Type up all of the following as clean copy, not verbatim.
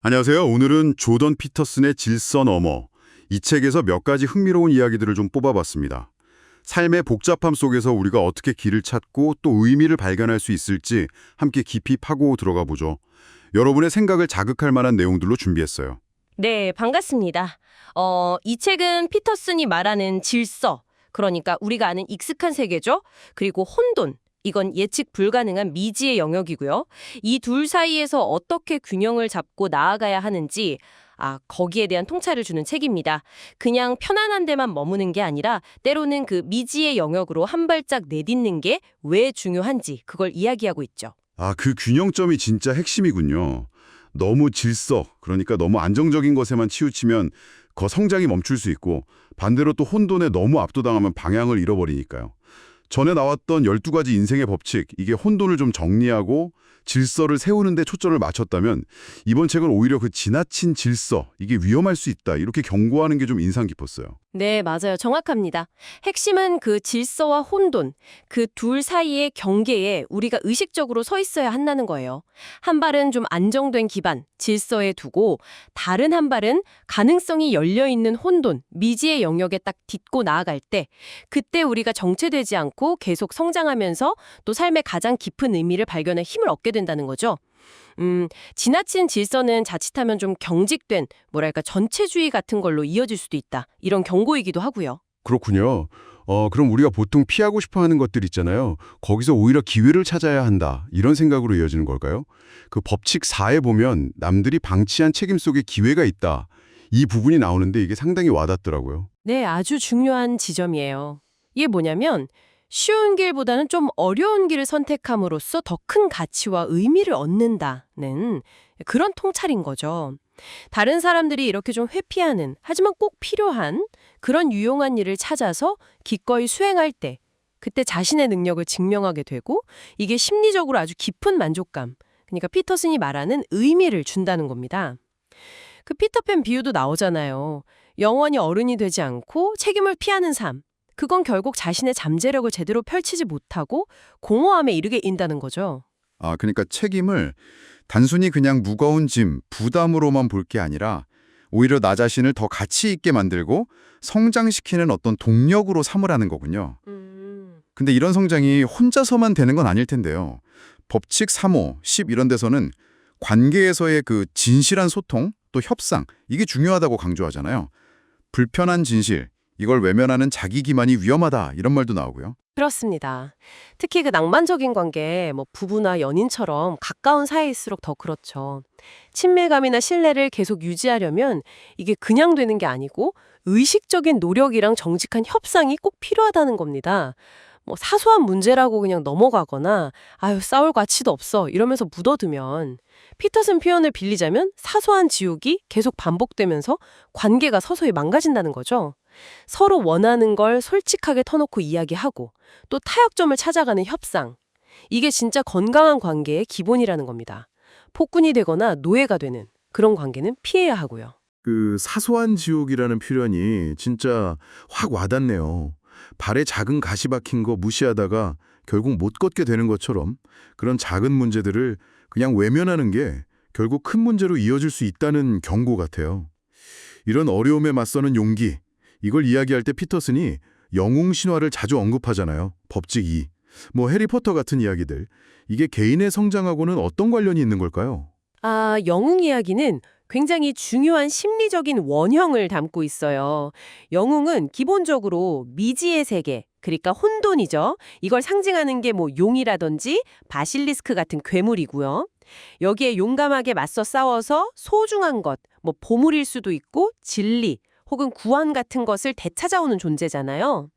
안녕하세요. 오늘은 조던 피터슨의 질서 너머, 이 책에서 몇 가지 흥미로운 이야기들을 좀 뽑아봤습니다. 삶의 복잡함 속에서 우리가 어떻게 길을 찾고 또 의미를 발견할 수 있을지 함께 깊이 파고 들어가 보죠. 여러분의 생각을 자극할 만한 내용들로 준비했어요. 네, 반갑습니다. 이 책은 피터슨이 말하는 질서, 그러니까 우리가 아는 익숙한 세계죠. 그리고 혼돈, 이건 예측 불가능한 미지의 영역이고요. 이 둘 사이에서 어떻게 균형을 잡고 나아가야 하는지, 거기에 대한 통찰을 주는 책입니다. 그냥 편안한 데만 머무는 게 아니라 때로는 그 미지의 영역으로 한 발짝 내딛는 게 왜 중요한지 그걸 이야기하고 있죠. 그 균형점이 진짜 핵심이군요. 너무 질서, 그러니까 너무 안정적인 것에만 치우치면 성장이 멈출 수 있고 반대로 또 혼돈에 너무 압도당하면 방향을 잃어버리니까요. 전에 나왔던 12가지 인생의 법칙, 이게 혼돈을 좀 정리하고 질서를 세우는 데 초점을 맞췄다면 이번 책은 오히려 그 지나친 질서, 이게 위험할 수 있다, 이렇게 경고하는 게 좀 인상 깊었어요. 네, 맞아요. 정확합니다. 핵심은 그 질서와 혼돈, 그 둘 사이의 경계에 우리가 의식적으로 서 있어야 한다는 거예요. 한 발은 좀 안정된 기반, 질서에 두고 다른 한 발은 가능성이 열려있는 혼돈, 미지의 영역에 딱 딛고 나아갈 때 그때 우리가 정체되지 않고 계속 성장하면서 또 삶의 가장 깊은 의미를 발견할 힘을 얻게 된다는 거죠. 지나친 질서는 자칫하면 좀 경직된, 전체주의 같은 걸로 이어질 수도 있다. 이런 경고이기도 하고요. 그렇군요. 그럼 우리가 보통 피하고 싶어 하는 것들 있잖아요. 거기서 오히려 기회를 찾아야 한다. 이런 생각으로 이어지는 걸까요? 그 법칙 4에 보면 남들이 방치한 책임 속에 기회가 있다. 이 부분이 나오는데 이게 상당히 와닿더라고요. 네, 아주 중요한 지점이에요. 이게 뭐냐면 쉬운 길보다는 좀 어려운 길을 선택함으로써 더 큰 가치와 의미를 얻는다는 그런 통찰인 거죠. 다른 사람들이 이렇게 좀 회피하는, 하지만 꼭 필요한 그런 유용한 일을 찾아서 기꺼이 수행할 때, 그때 자신의 능력을 증명하게 되고 이게 심리적으로 아주 깊은 만족감, 그러니까 피터슨이 말하는 의미를 준다는 겁니다. 그 피터팬 비유도 나오잖아요. 영원히 어른이 되지 않고 책임을 피하는 삶. 그건 결국 자신의 잠재력을 제대로 펼치지 못하고 공허함에 이르게 인다는 거죠. 그러니까 책임을 단순히 그냥 무거운 짐, 부담으로만 볼 게 아니라 오히려 나 자신을 더 가치 있게 만들고 성장시키는 어떤 동력으로 삼으라는 거군요. 근데 이런 성장이 혼자서만 되는 건 아닐 텐데요. 법칙 3호, 10 이런 데서는 관계에서의 그 진실한 소통, 또 협상, 이게 중요하다고 강조하잖아요. 불편한 진실, 이걸 외면하는 자기 기만이 위험하다, 이런 말도 나오고요. 그렇습니다. 특히 그 낭만적인 관계, 부부나 연인처럼 가까운 사이일수록 더 그렇죠. 친밀감이나 신뢰를 계속 유지하려면 이게 그냥 되는 게 아니고 의식적인 노력이랑 정직한 협상이 꼭 필요하다는 겁니다. 사소한 문제라고 그냥 넘어가거나 아유 싸울 가치도 없어 이러면서 묻어두면 피터슨 표현을 빌리자면 사소한 지옥이 계속 반복되면서 관계가 서서히 망가진다는 거죠. 서로 원하는 걸 솔직하게 터놓고 이야기하고 또 타협점을 찾아가는 협상. 이게 진짜 건강한 관계의 기본이라는 겁니다. 폭군이 되거나 노예가 되는 그런 관계는 피해야 하고요. 그 사소한 지옥이라는 표현이 진짜 확 와닿네요. 발에 작은 가시 박힌 거 무시하다가 결국 못 걷게 되는 것처럼 그런 작은 문제들을 그냥 외면하는 게 결국 큰 문제로 이어질 수 있다는 경고 같아요. 이런 어려움에 맞서는 용기, 이걸 이야기할 때 피터슨이 영웅 신화를 자주 언급하잖아요. 법칙 2, 해리포터 같은 이야기들. 이게 개인의 성장하고는 어떤 관련이 있는 걸까요? 영웅 이야기는 굉장히 중요한 심리적인 원형을 담고 있어요. 영웅은 기본적으로 미지의 세계, 그러니까 혼돈이죠. 이걸 상징하는 게 용이라든지 바실리스크 같은 괴물이고요. 여기에 용감하게 맞서 싸워서 소중한 것, 보물일 수도 있고 진리, 혹은 구원 같은 것을 되찾아오는 존재잖아요.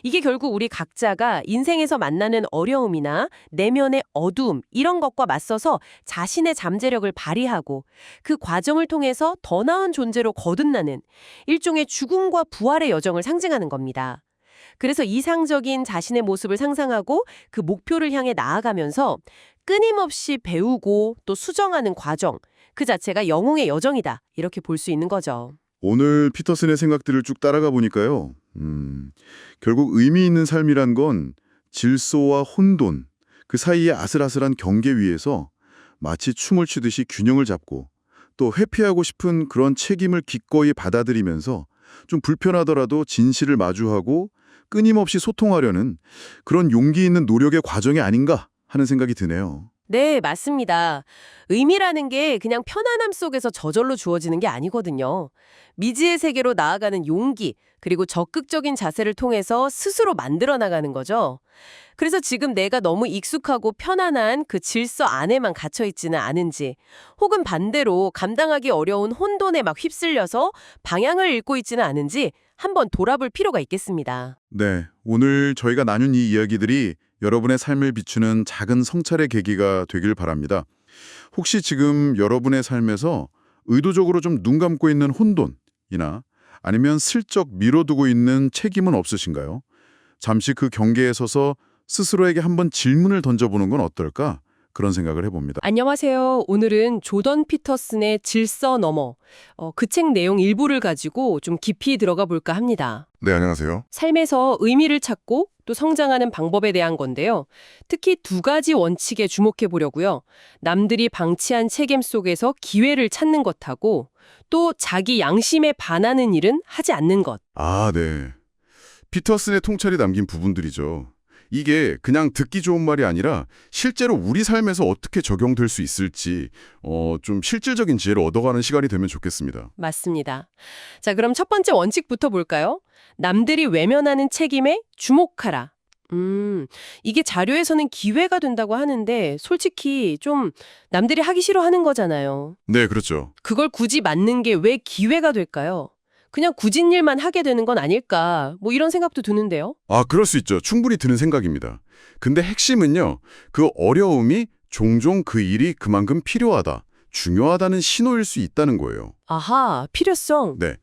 이게 결국 우리 각자가 인생에서 만나는 어려움이나 내면의 어두움 이런 것과 맞서서 자신의 잠재력을 발휘하고 그 과정을 통해서 더 나은 존재로 거듭나는 일종의 죽음과 부활의 여정을 상징하는 겁니다. 그래서 이상적인 자신의 모습을 상상하고 그 목표를 향해 나아가면서 끊임없이 배우고 또 수정하는 과정, 그 자체가 영웅의 여정이다. 이렇게 볼 수 있는 거죠. 오늘 피터슨의 생각들을 쭉 따라가 보니까요. 결국 의미 있는 삶이란 건 질서와 혼돈, 그 사이의 아슬아슬한 경계 위에서 마치 춤을 추듯이 균형을 잡고 또 회피하고 싶은 그런 책임을 기꺼이 받아들이면서 좀 불편하더라도 진실을 마주하고 끊임없이 소통하려는 그런 용기 있는 노력의 과정이 아닌가 하는 생각이 드네요. 네, 맞습니다. 의미라는 게 그냥 편안함 속에서 저절로 주어지는 게 아니거든요. 미지의 세계로 나아가는 용기, 그리고 적극적인 자세를 통해서 스스로 만들어 나가는 거죠. 그래서 지금 내가 너무 익숙하고 편안한 그 질서 안에만 갇혀 있지는 않은지, 혹은 반대로 감당하기 어려운 혼돈에 막 휩쓸려서 방향을 잃고 있지는 않은지 한번 돌아볼 필요가 있겠습니다. 네, 오늘 저희가 나눈 이 이야기들이 여러분의 삶을 비추는 작은 성찰의 계기가 되길 바랍니다. 혹시 지금 여러분의 삶에서 의도적으로 좀 눈 감고 있는 혼돈이나 아니면 슬쩍 미뤄두고 있는 책임은 없으신가요? 잠시 그 경계에 서서 스스로에게 한번 질문을 던져보는 건 어떨까? 그런 생각을 해봅니다. 안녕하세요. 오늘은 조던 피터슨의 질서 너머, 그 책 내용 일부를 가지고 좀 깊이 들어가 볼까 합니다. 네, 안녕하세요. 삶에서 의미를 찾고 또 성장하는 방법에 대한 건데요. 특히 두 가지 원칙에 주목해 보려고요. 남들이 방치한 책임 속에서 기회를 찾는 것하고 또 자기 양심에 반하는 일은 하지 않는 것. 아, 네. 피터슨의 통찰이 담긴 부분들이죠. 이게 그냥 듣기 좋은 말이 아니라 실제로 우리 삶에서 어떻게 적용될 수 있을지 좀 실질적인 지혜를 얻어가는 시간이 되면 좋겠습니다. 맞습니다. 자, 그럼 첫 번째 원칙부터 볼까요? 남들이 외면하는 책임에 주목하라. 이게 자료에서는 기회가 된다고 하는데 솔직히 좀 남들이 하기 싫어하는 거잖아요. 네, 그렇죠. 그걸 굳이 맡는 게 왜 기회가 될까요? 그냥 굳은 일만 하게 되는 건 아닐까? 뭐 이런 생각도 드는데요. 아, 그럴 수 있죠. 충분히 드는 생각입니다. 근데 핵심은요, 그 어려움이 종종 그 일이 그만큼 필요하다, 중요하다는 신호일 수 있다는 거예요. 아하, 필요성. 네.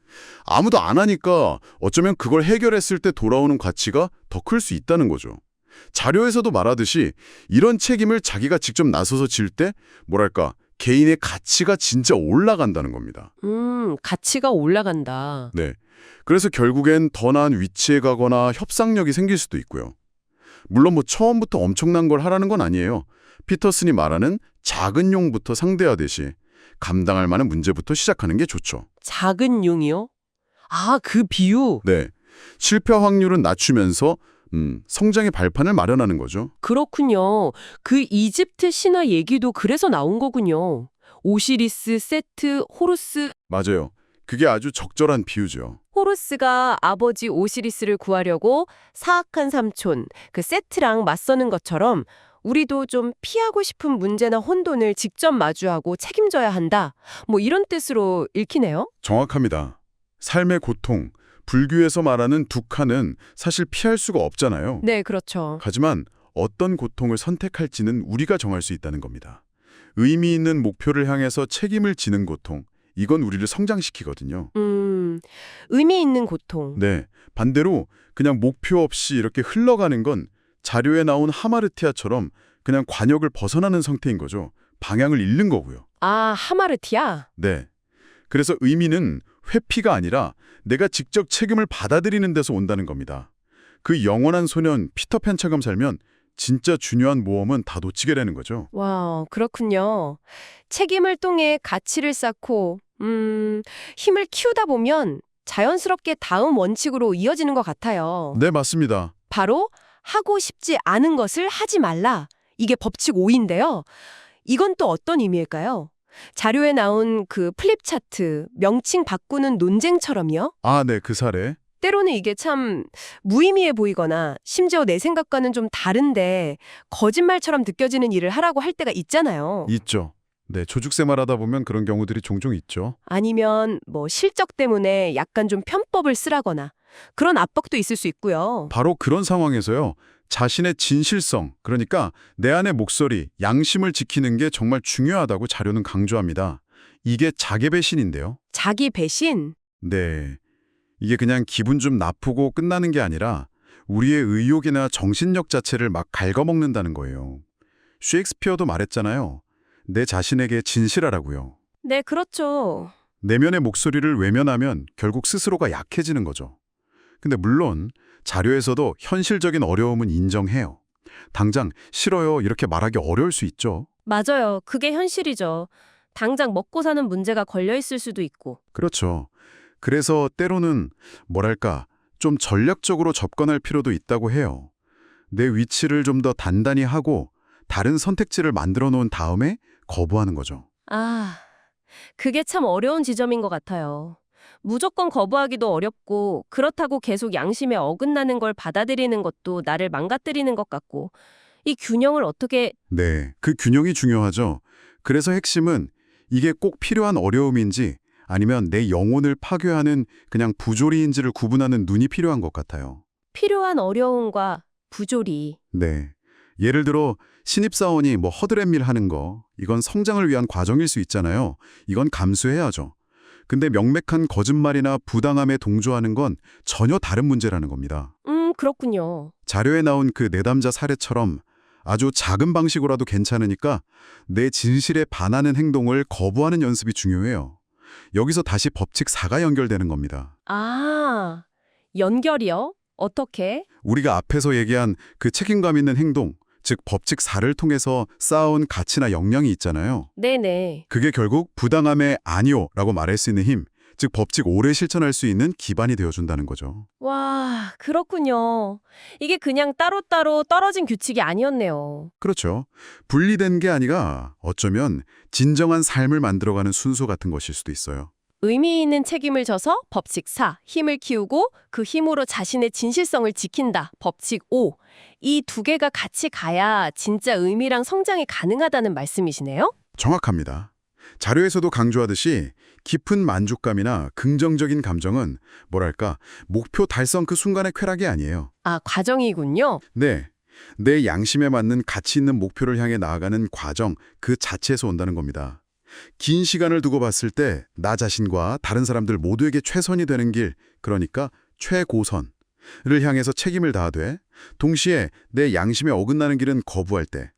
아무도 안 하니까 어쩌면 그걸 해결했을 때 돌아오는 가치가 더 클 수 있다는 거죠. 자료에서도 말하듯이 이런 책임을 자기가 직접 나서서 질 때 뭐랄까, 개인의 가치가 진짜 올라간다는 겁니다. 가치가 올라간다. 네. 그래서 결국엔 더 나은 위치에 가거나 협상력이 생길 수도 있고요. 물론 뭐 처음부터 엄청난 걸 하라는 건 아니에요. 피터슨이 말하는 작은 용부터 상대하듯이 감당할 만한 문제부터 시작하는 게 좋죠. 작은 용이요? 아, 그 비유. 네. 실패 확률은 낮추면서 성장의 발판을 마련하는 거죠. 그렇군요. 그 이집트 신화 얘기도 그래서 나온 거군요. 오시리스, 세트, 호루스. 맞아요. 그게 아주 적절한 비유죠. 호루스가 아버지 오시리스를 구하려고 사악한 삼촌, 그 세트랑 맞서는 것처럼 우리도 좀 피하고 싶은 문제나 혼돈을 직접 마주하고 책임져야 한다. 뭐 이런 뜻으로 읽히네요. 정확합니다. 삶의 고통, 불교에서 말하는 두카는 사실 피할 수가 없잖아요. 네, 그렇죠. 하지만 어떤 고통을 선택할지는 우리가 정할 수 있다는 겁니다. 의미 있는 목표를 향해서 책임을 지는 고통, 이건 우리를 성장시키거든요. 의미 있는 고통. 네, 반대로 그냥 목표 없이 이렇게 흘러가는 건 자료에 나온 하마르티아처럼 그냥 관역을 벗어나는 상태인 거죠. 방향을 잃는 거고요. 아, 하마르티아? 네. 그래서 의미는 회피가 아니라 내가 직접 책임을 받아들이는 데서 온다는 겁니다. 그 영원한 소년 피터팬처럼 살면 진짜 중요한 모험은 다 놓치게 되는 거죠. 와, 그렇군요. 책임을 통해 가치를 쌓고, 힘을 키우다 보면 자연스럽게 다음 원칙으로 이어지는 것 같아요. 네, 맞습니다. 바로 하고 싶지 않은 것을 하지 말라. 이게 법칙 5인데요. 이건 또 어떤 의미일까요? 자료에 나온 그 플립 차트, 명칭 바꾸는 논쟁처럼요. 아, 네, 그 사례. 때로는 이게 참 무의미해 보이거나 심지어 내 생각과는 좀 다른데 거짓말처럼 느껴지는 일을 하라고 할 때가 있잖아요. 있죠. 네, 조죽생활하다 보면 그런 경우들이 종종 있죠. 아니면 뭐 실적 때문에 약간 좀 편법을 쓰라거나 그런 압박도 있을 수 있고요. 바로 그런 상황에서요. 자신의 진실성, 그러니까 내 안의 목소리, 양심을 지키는 게 정말 중요하다고 자료는 강조합니다. 이게 자기 배신인데요. 자기 배신? 네. 이게 그냥 기분 좀 나쁘고 끝나는 게 아니라 우리의 의욕이나 정신력 자체를 막 갉아먹는다는 거예요. 셰익스피어도 말했잖아요. 내 자신에게 진실하라고요. 네, 그렇죠. 내면의 목소리를 외면하면 결국 스스로가 약해지는 거죠. 근데 물론 자료에서도 현실적인 어려움은 인정해요. 당장 싫어요 이렇게 말하기 어려울 수 있죠. 맞아요. 그게 현실이죠. 당장 먹고 사는 문제가 걸려 있을 수도 있고. 그렇죠. 그래서 때로는 뭐랄까 좀 전략적으로 접근할 필요도 있다고 해요. 내 위치를 좀 더 단단히 하고 다른 선택지를 만들어 놓은 다음에 거부하는 거죠. 아, 그게 참 어려운 지점인 것 같아요. 무조건 거부하기도 어렵고 그렇다고 계속 양심에 어긋나는 걸 받아들이는 것도 나를 망가뜨리는 것 같고 이 균형을 어떻게... 네, 그 균형이 중요하죠. 그래서 핵심은 이게 꼭 필요한 어려움인지 아니면 내 영혼을 파괴하는 그냥 부조리인지를 구분하는 눈이 필요한 것 같아요. 필요한 어려움과 부조리. 네. 예를 들어 신입사원이 뭐 허드렛일 하는 거, 이건 성장을 위한 과정일 수 있잖아요. 이건 감수해야죠. 근데 명백한 거짓말이나 부당함에 동조하는 건 전혀 다른 문제라는 겁니다. 그렇군요. 자료에 나온 그 내담자 사례처럼 아주 작은 방식으로라도 괜찮으니까 내 진실에 반하는 행동을 거부하는 연습이 중요해요. 여기서 다시 법칙 4가 연결되는 겁니다. 아, 연결이요? 어떻게? 우리가 앞에서 얘기한 그 책임감 있는 행동, 즉 법칙 4를 통해서 쌓아온 가치나 역량이 있잖아요. 네네. 그게 결국 부당함에 아니요 라고 말할 수 있는 힘, 즉 법칙 5를 실천할 수 있는 기반이 되어준다는 거죠. 와, 그렇군요. 이게 그냥 따로따로 떨어진 규칙이 아니었네요. 그렇죠. 분리된 게 아니라 어쩌면 진정한 삶을 만들어가는 순서 같은 것일 수도 있어요. 의미 있는 책임을 져서 법칙 4, 힘을 키우고 그 힘으로 자신의 진실성을 지킨다. 법칙 5. 이 두 개가 같이 가야 진짜 의미랑 성장이 가능하다는 말씀이시네요? 정확합니다. 자료에서도 강조하듯이 깊은 만족감이나 긍정적인 감정은 뭐랄까 목표 달성 그 순간의 쾌락이 아니에요. 아, 과정이군요. 네, 내 양심에 맞는 가치 있는 목표를 향해 나아가는 과정 그 자체에서 온다는 겁니다. 긴 시간을 두고 봤을 때 나 자신과 다른 사람들 모두에게 최선이 되는 길, 그러니까 최고선을 향해서 책임을 다하되 동시에 내 양심에 어긋나는 길은 거부할 때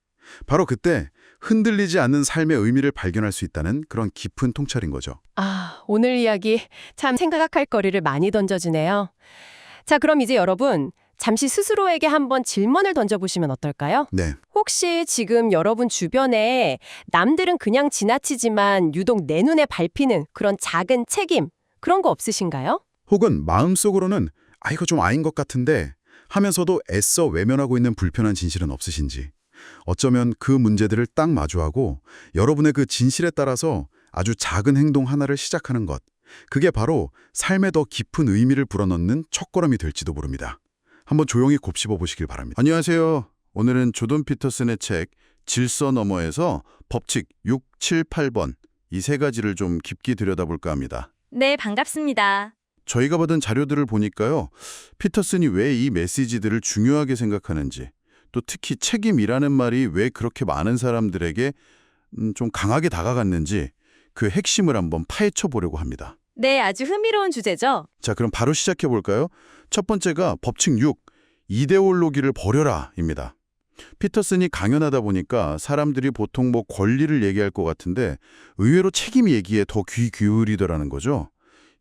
바로 그때 흔들리지 않는 삶의 의미를 발견할 수 있다는 그런 깊은 통찰인 거죠. 아, 오늘 이야기 참 생각할 거리를 많이 던져주네요. 자, 그럼 이제 여러분 잠시 스스로에게 한번 질문을 던져보시면 어떨까요? 네, 혹시 지금 여러분 주변에 남들은 그냥 지나치지만 유독 내 눈에 밟히는 그런 작은 책임, 그런 거 없으신가요? 혹은 마음속으로는 아 이거 좀 아닌 것 같은데 하면서도 애써 외면하고 있는 불편한 진실은 없으신지 어쩌면 그 문제들을 딱 마주하고 여러분의 그 진실에 따라서 아주 작은 행동 하나를 시작하는 것 그게 바로 삶에 더 깊은 의미를 불어넣는 첫걸음이 될지도 모릅니다. 한번 조용히 곱씹어 보시길 바랍니다. 안녕하세요. 오늘은 조던 피터슨의 책 질서 너머에서 법칙 6, 7, 8번 이 세 가지를 좀 깊게 들여다볼까 합니다. 네, 반갑습니다. 저희가 받은 자료들을 보니까요. 피터슨이 왜 이 메시지들을 중요하게 생각하는지 또 특히 책임이라는 말이 왜 그렇게 많은 사람들에게 좀 강하게 다가갔는지 그 핵심을 한번 파헤쳐 보려고 합니다. 네, 아주 흥미로운 주제죠? 자, 그럼 바로 시작해 볼까요? 첫 번째가 법칙 6, 이데올로기를 버려라입니다. 피터슨이 강연하다 보니까 사람들이 보통 뭐 권리를 얘기할 것 같은데 의외로 책임 얘기에 더 귀 기울이더라는 거죠.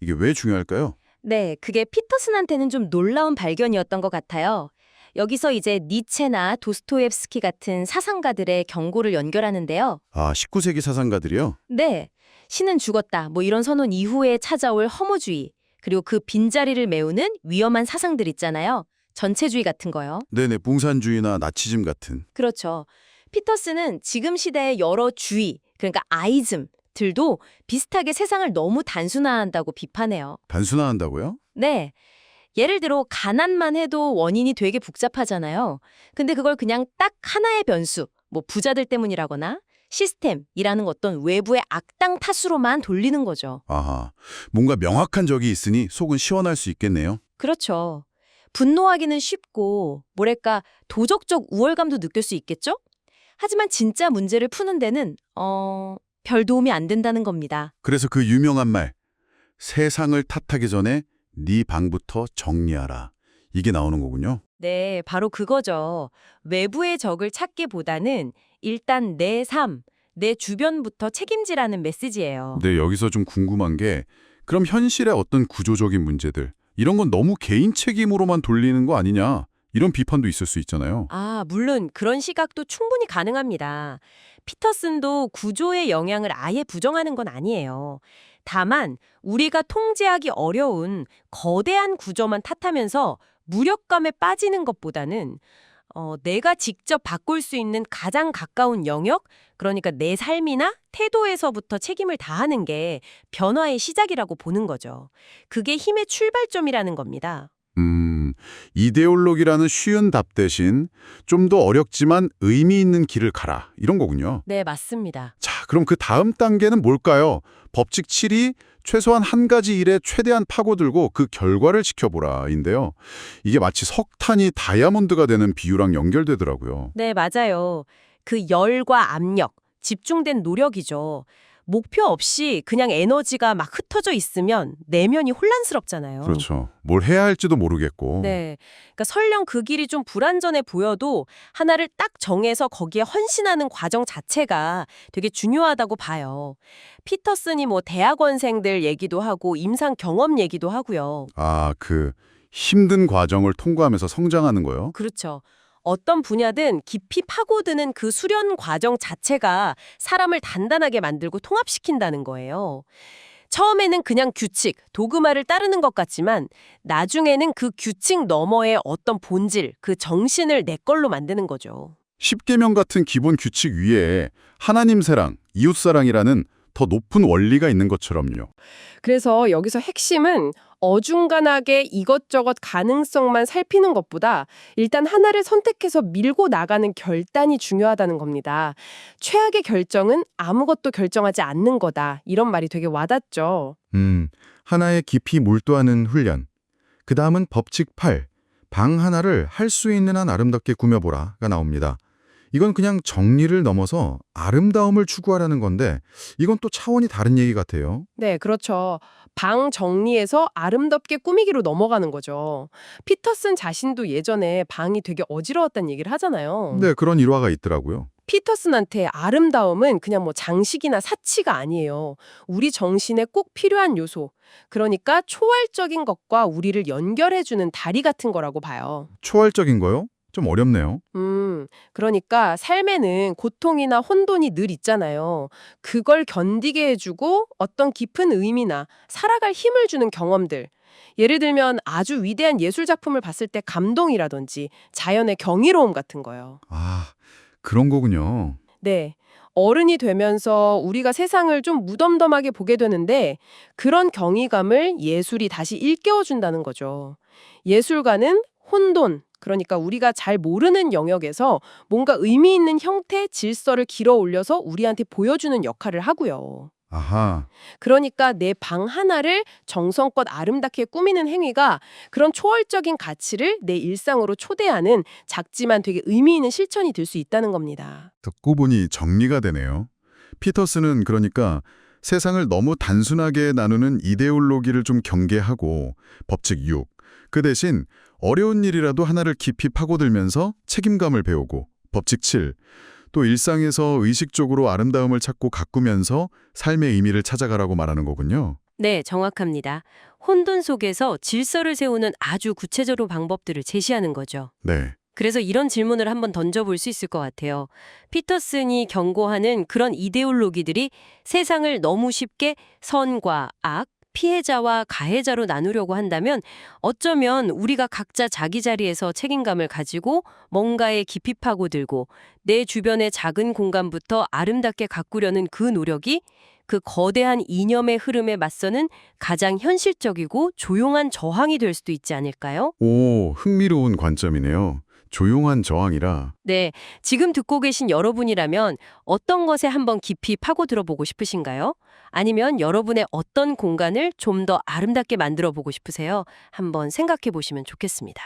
이게 왜 중요할까요? 네, 그게 피터슨한테는 좀 놀라운 발견이었던 것 같아요. 여기서 이제 니체나 도스토옙스키 같은 사상가들의 경고를 연결하는데요. 아, 19세기 사상가들이요? 네, 신은 죽었다, 뭐 이런 선언 이후에 찾아올 허무주의, 그리고 그 빈자리를 메우는 위험한 사상들 있잖아요. 전체주의 같은 거요. 네네, 봉산주의나 나치즘 같은. 그렇죠. 피터슨은 지금 시대의 여러 주의, 그러니까 아이즘들도 비슷하게 세상을 너무 단순화한다고 비판해요. 단순화한다고요? 네. 예를 들어 가난만 해도 원인이 되게 복잡하잖아요. 근데 그걸 그냥 딱 하나의 변수, 뭐 부자들 때문이라거나 시스템이라는 어떤 외부의 악당 탓으로만 돌리는 거죠. 아하, 뭔가 명확한 적이 있으니 속은 시원할 수 있겠네요. 그렇죠. 분노하기는 쉽고 뭐랄까 도덕적 우월감도 느낄 수 있겠죠? 하지만 진짜 문제를 푸는 데는 별 도움이 안 된다는 겁니다. 그래서 그 유명한 말, 세상을 탓하기 전에 네 방부터 정리하라. 이게 나오는 거군요. 네, 바로 그거죠. 외부의 적을 찾기보다는 일단 내 삶, 내 주변부터 책임지라는 메시지예요. 근데 여기서 좀 궁금한 게 그럼 현실의 어떤 구조적인 문제들 이런 건 너무 개인 책임으로만 돌리는 거 아니냐? 이런 비판도 있을 수 있잖아요. 물론 그런 시각도 충분히 가능합니다. 피터슨도 구조의 영향을 아예 부정하는 건 아니에요. 다만 우리가 통제하기 어려운 거대한 구조만 탓하면서 무력감에 빠지는 것보다는 내가 직접 바꿀 수 있는 가장 가까운 영역, 그러니까 내 삶이나 태도에서부터 책임을 다하는 게 변화의 시작이라고 보는 거죠. 그게 힘의 출발점이라는 겁니다. 이데올로기라는 쉬운 답 대신 좀 더 어렵지만 의미 있는 길을 가라. 이런 거군요. 네, 맞습니다. 자, 그럼 그 다음 단계는 뭘까요? 법칙 7이 최소한 한 가지 일에 최대한 파고들고 그 결과를 지켜보라인데요. 이게 마치 석탄이 다이아몬드가 되는 비유랑 연결되더라고요. 네, 맞아요. 그 열과 압력, 집중된 노력이죠. 목표 없이 그냥 에너지가 막 흩어져 있으면 내면이 혼란스럽잖아요. 그렇죠. 뭘 해야 할지도 모르겠고. 네. 그러니까 설령 그 길이 좀 불안전해 보여도 하나를 딱 정해서 거기에 헌신하는 과정 자체가 되게 중요하다고 봐요. 피터슨이 뭐 대학원생들 얘기도 하고 임상 경험 얘기도 하고요. 그 힘든 과정을 통과하면서 성장하는 거요? 그렇죠. 어떤 분야든 깊이 파고드는 그 수련 과정 자체가 사람을 단단하게 만들고 통합시킨다는 거예요. 처음에는 그냥 규칙, 도그마를 따르는 것 같지만 나중에는 그 규칙 너머의 어떤 본질, 그 정신을 내 걸로 만드는 거죠. 십계명 같은 기본 규칙 위에 하나님 사랑, 이웃 사랑이라는 더 높은 원리가 있는 것처럼요. 그래서 여기서 핵심은 어중간하게 이것저것 가능성만 살피는 것보다 일단 하나를 선택해서 밀고 나가는 결단이 중요하다는 겁니다. 최악의 결정은 아무것도 결정하지 않는 거다. 이런 말이 되게 와닿죠. 하나에 깊이 몰두하는 훈련. 그 다음은 법칙 8. 방 하나를 할 수 있는 한 아름답게 꾸며보라가 나옵니다. 이건 그냥 정리를 넘어서 아름다움을 추구하라는 건데 이건 또 차원이 다른 얘기 같아요. 네, 그렇죠. 방 정리해서 아름답게 꾸미기로 넘어가는 거죠. 피터슨 자신도 예전에 방이 되게 어지러웠다는 얘기를 하잖아요. 네, 그런 일화가 있더라고요. 피터슨한테 아름다움은 그냥 뭐 장식이나 사치가 아니에요. 우리 정신에 꼭 필요한 요소. 그러니까 초월적인 것과 우리를 연결해주는 다리 같은 거라고 봐요. 초월적인 거요? 좀 어렵네요. 그러니까 삶에는 고통이나 혼돈이 늘 있잖아요. 그걸 견디게 해주고 어떤 깊은 의미나 살아갈 힘을 주는 경험들. 예를 들면 아주 위대한 예술 작품을 봤을 때 감동이라든지 자연의 경이로움 같은 거요. 그런 거군요. 네. 어른이 되면서 우리가 세상을 좀 무덤덤하게 보게 되는데 그런 경이감을 예술이 다시 일깨워준다는 거죠. 예술가는 혼돈, 그러니까 우리가 잘 모르는 영역에서 뭔가 의미 있는 형태, 질서를 길어 올려서 우리한테 보여주는 역할을 하고요. 아하. 그러니까 내 방 하나를 정성껏 아름답게 꾸미는 행위가 그런 초월적인 가치를 내 일상으로 초대하는 작지만 되게 의미 있는 실천이 될 수 있다는 겁니다. 듣고 보니 정리가 되네요. 피터슨은 그러니까 세상을 너무 단순하게 나누는 이데올로기를 좀 경계하고 법칙 6, 그 대신 어려운 일이라도 하나를 깊이 파고들면서 책임감을 배우고 법칙 7, 또 일상에서 의식적으로 아름다움을 찾고 가꾸면서 삶의 의미를 찾아가라고 말하는 거군요. 네, 정확합니다. 혼돈 속에서 질서를 세우는 아주 구체적인 방법들을 제시하는 거죠. 네. 그래서 이런 질문을 한번 던져볼 수 있을 것 같아요. 피터슨이 경고하는 그런 이데올로기들이 세상을 너무 쉽게 선과 악, 피해자와 가해자로 나누려고 한다면 어쩌면 우리가 각자 자기 자리에서 책임감을 가지고 뭔가에 깊이 파고들고 내 주변의 작은 공간부터 아름답게 가꾸려는 그 노력이 그 거대한 이념의 흐름에 맞서는 가장 현실적이고 조용한 저항이 될 수도 있지 않을까요? 오, 흥미로운 관점이네요. 조용한 저항이라. 네, 지금 듣고 계신 여러분이라면 어떤 것에 한번 깊이 파고들어 보고 싶으신가요? 아니면 여러분의 어떤 공간을 좀 더 아름답게 만들어 보고 싶으세요? 한번 생각해 보시면 좋겠습니다.